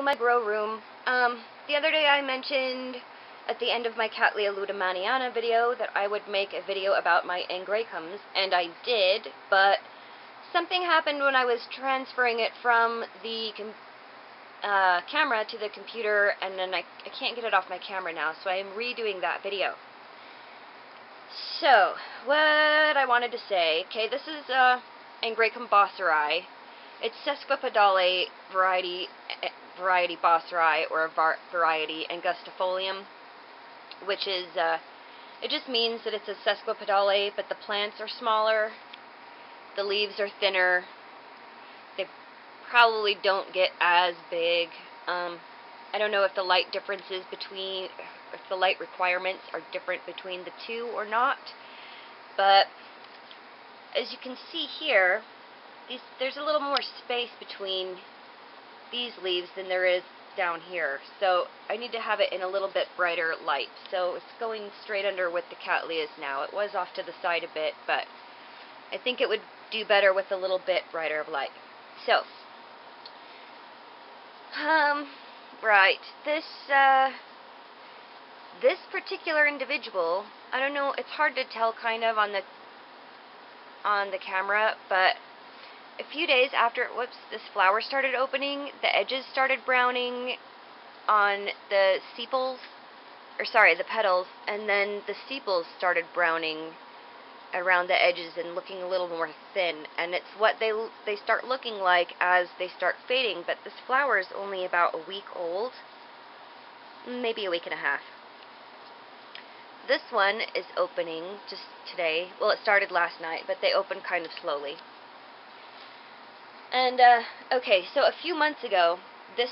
My grow room. The other day I mentioned at the end of my Cattleya ludemaniana video that I would make a video about my Angraecums, and I did, but something happened when I was transferring it from the camera to the computer, and then I can't get it off my camera now, so I am redoing that video. So, what I wanted to say, okay, this is Angraecum bosseri. It's sesquipidale variety bosseri, or variety angustifolium, which is, it just means that it's a sesquipidale, but the plants are smaller, the leaves are thinner, they probably don't get as big. I don't know if the light differences between, if the light requirements are different between the two or not, but as you can see here, there's a little more space between these leaves than there is down here, so I need to have it in a little bit brighter light. So it's going straight under with the Cattleyas now. It was off to the side a bit, but I think it would do better with a little bit brighter of light. So, right, this particular individual, I don't know, it's hard to tell kind of on the camera, but a few days after, this flower started opening, the edges started browning on the sepals, or sorry, the petals, and then the sepals started browning around the edges and looking a little more thin, and it's what they start looking like as they start fading. But this flower is only about a week old, maybe a week and a half. This one is opening just today. Well, it started last night, but they opened kind of slowly. And, okay, so a few months ago, this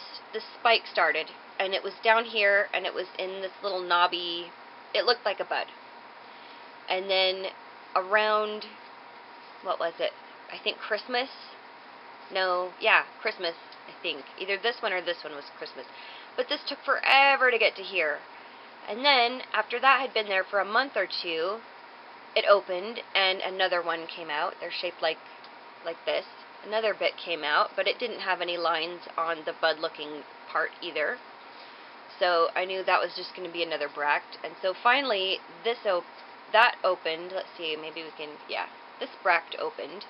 spike started, and it was down here, and it was in this little knobby, it looked like a bud. And then around, what was it, I think Christmas? No, yeah, Christmas, I think. Either this one or this one was Christmas. But this took forever to get to here. And then, after that had been there for a month or two, it opened, and another one came out. They're shaped like this. Another bit came out, but it didn't have any lines on the bud-looking part either. So I knew that was just going to be another bract. And so finally, that opened. Let's see, maybe we can, yeah. This bract opened,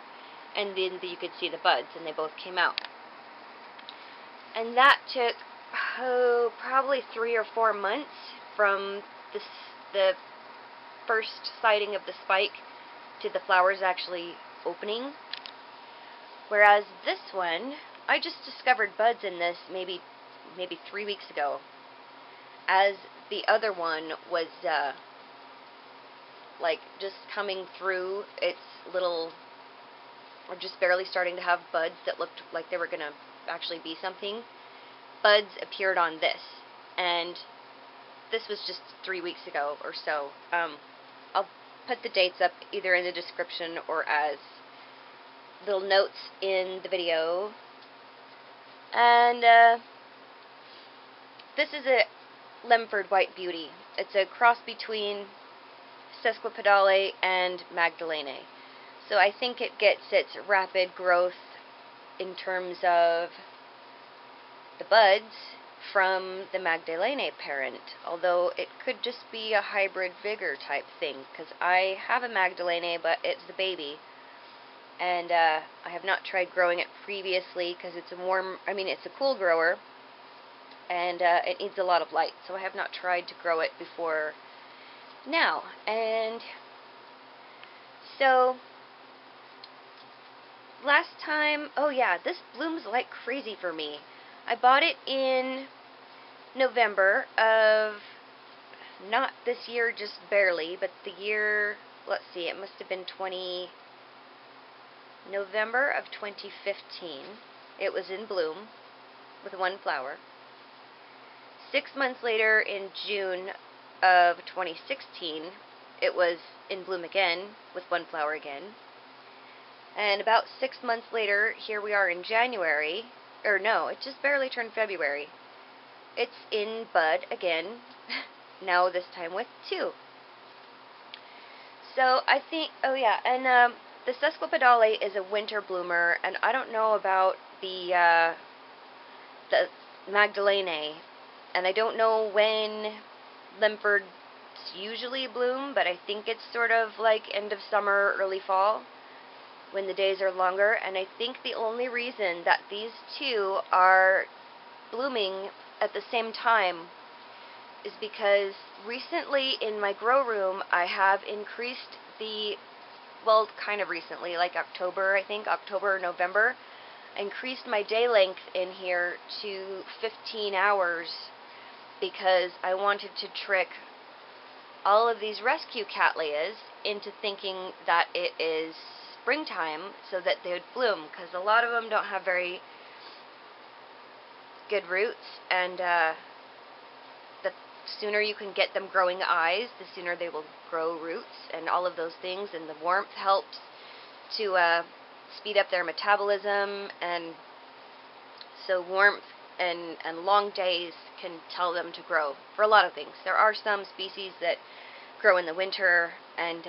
and then you could see the buds, and they both came out. And that took, probably 3 or 4 months from the first sighting of the spike to the flowers actually opening. Whereas this one, I just discovered buds in this maybe 3 weeks ago, as the other one was like just coming through its little, or just barely starting to have buds that looked like they were going to actually be something. Buds appeared on this, and this was just 3 weeks ago or so. I'll put the dates up either in the description or as little notes in the video. And this is a Lemforde White Beauty. It's a cross between sesquipidale and magdalanae. So I think it gets its rapid growth in terms of the buds from the magdalanae parent, although it could just be a hybrid vigor type thing, because I have a magdalanae, but it's the baby. And I have not tried growing it previously because it's it's a cool grower, and it needs a lot of light, so I have not tried to grow it before now. And so last time, oh yeah, this blooms like crazy for me. I bought it in November of, not this year, just barely, but the year, let's see, it must have been November of 2015. It was in bloom with one flower. 6 months later, in June of 2016, it was in bloom again with one flower again. And about 6 months later, here we are in January, or no, it just barely turned February. It's in bud again, now this time with 2. So I think, oh yeah, and the sesquipidale is a winter bloomer, and I don't know about the magdalanae, and I don't know when Lemfords usually bloom, but I think it's sort of like end of summer, early fall, when the days are longer. And I think the only reason that these two are blooming at the same time is because recently in my grow room I have increased the, well, kind of recently, like October, I think, October or November, I increased my day length in here to 15 hours because I wanted to trick all of these rescue Cattleyas into thinking that it is springtime so that they would bloom, because a lot of them don't have very good roots, and the sooner you can get them growing eyes, the sooner they will grow roots and all of those things, and the warmth helps to speed up their metabolism, and so warmth and long days can tell them to grow for a lot of things. There are some species that grow in the winter and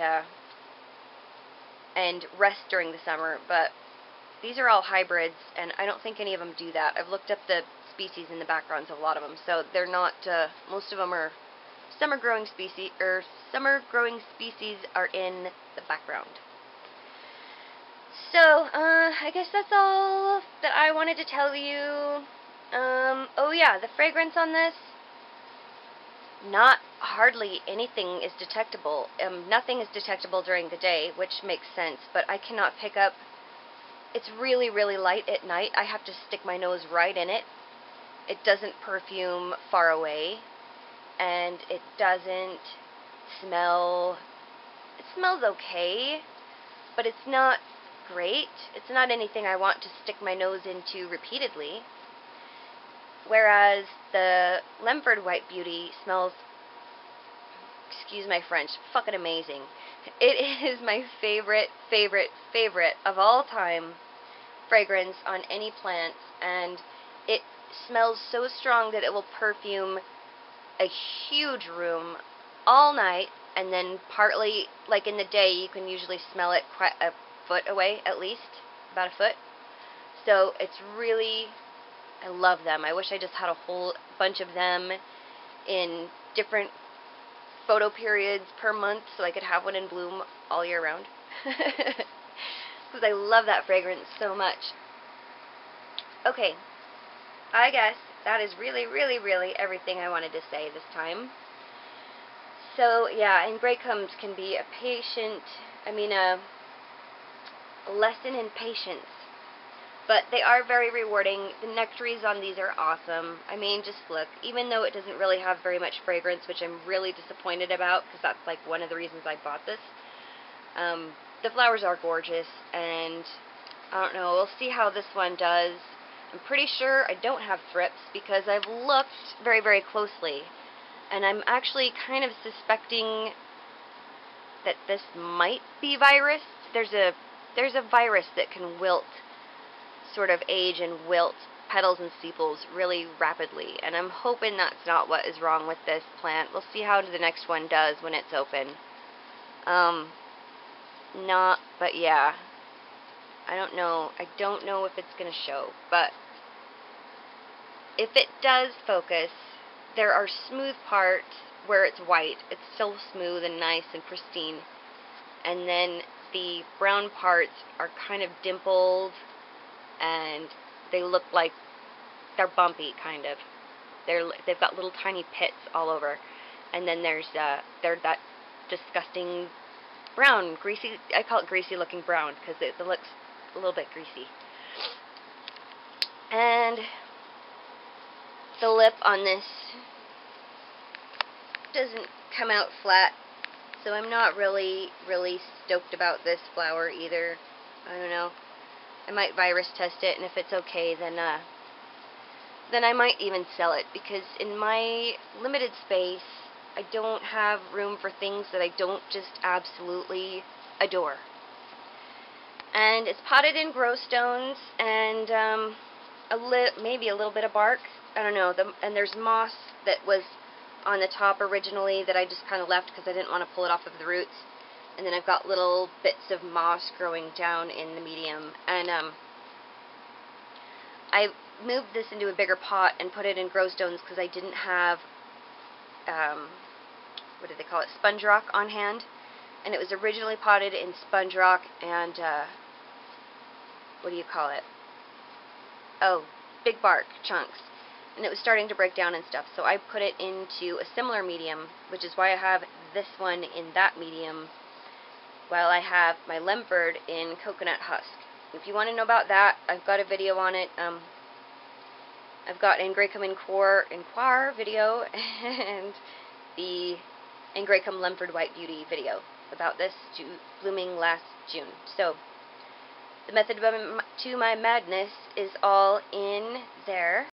rest during the summer, but these are all hybrids, and I don't think any of them do that. I've looked up the species in the backgrounds of a lot of them, so they're not. Most of them are summer growing species, or summer growing species are in the background. So I guess that's all that I wanted to tell you. Oh yeah, the fragrance on this, not hardly anything is detectable. Nothing is detectable during the day, which makes sense, but I cannot pick up. It's really, really light at night. I have to stick my nose right in it. It doesn't perfume far away, and it doesn't smell. It smells okay, but it's not great. It's not anything I want to stick my nose into repeatedly. Whereas the Lemforde White Beauty smells, excuse my French, fucking amazing. It is my favorite of all time fragrance on any plants, and it smells so strong that it will perfume a huge room all night, and then partly, like in the day, you can usually smell it quite a foot away, at least, about a foot. So it's really, I love them. I wish I just had a whole bunch of them in different photo periods per month so I could have one in bloom all year round. Because I love that fragrance so much. Okay, I guess that is really everything I wanted to say this time. So yeah, Angraecums can be a lesson in patience. But they are very rewarding. The nectaries on these are awesome. I mean, just look. Even though it doesn't really have very much fragrance, which I'm really disappointed about, because that's like one of the reasons I bought this. The flowers are gorgeous, and I don't know. We'll see how this one does. I'm pretty sure I don't have thrips because I've looked very closely, and I'm actually kind of suspecting that this might be virus. There's a virus that can wilt, sort of age and wilt petals and sepals really rapidly, and I'm hoping that's not what is wrong with this plant. We'll see how the next one does when it's open. But yeah, I don't know if it's gonna show, but if it does focus, there are smooth parts where it's white. It's so smooth and nice and pristine, and then the brown parts are kind of dimpled, and they look like they're bumpy, kind of. They've got little tiny pits all over, and then there's that disgusting brown, greasy. I call it greasy-looking brown because it looks a little bit greasy. And the lip on this doesn't come out flat, so I'm not really stoked about this flower either. I don't know. I might virus test it, and if it's okay, then I might even sell it, because in my limited space, I don't have room for things that I don't just absolutely adore. And it's potted in grow stones, and maybe a little bit of bark. I don't know. And there's moss that was on the top originally that I just kind of left because I didn't want to pull it off of the roots. And then I've got little bits of moss growing down in the medium. And I moved this into a bigger pot and put it in grow stones because I didn't have, what do they call it, sponge rock on hand. And it was originally potted in sponge rock and, what do you call it? Oh, big bark chunks. And it was starting to break down and stuff. So I put it into a similar medium, which is why I have this one in that medium, while I have my Lemforde in coconut husk. If you want to know about that, I've got a video on it. I've got Angraecum Inquire video and the Angraecum Lemforde White Beauty video about this blooming last June. So the method to my madness is all in there.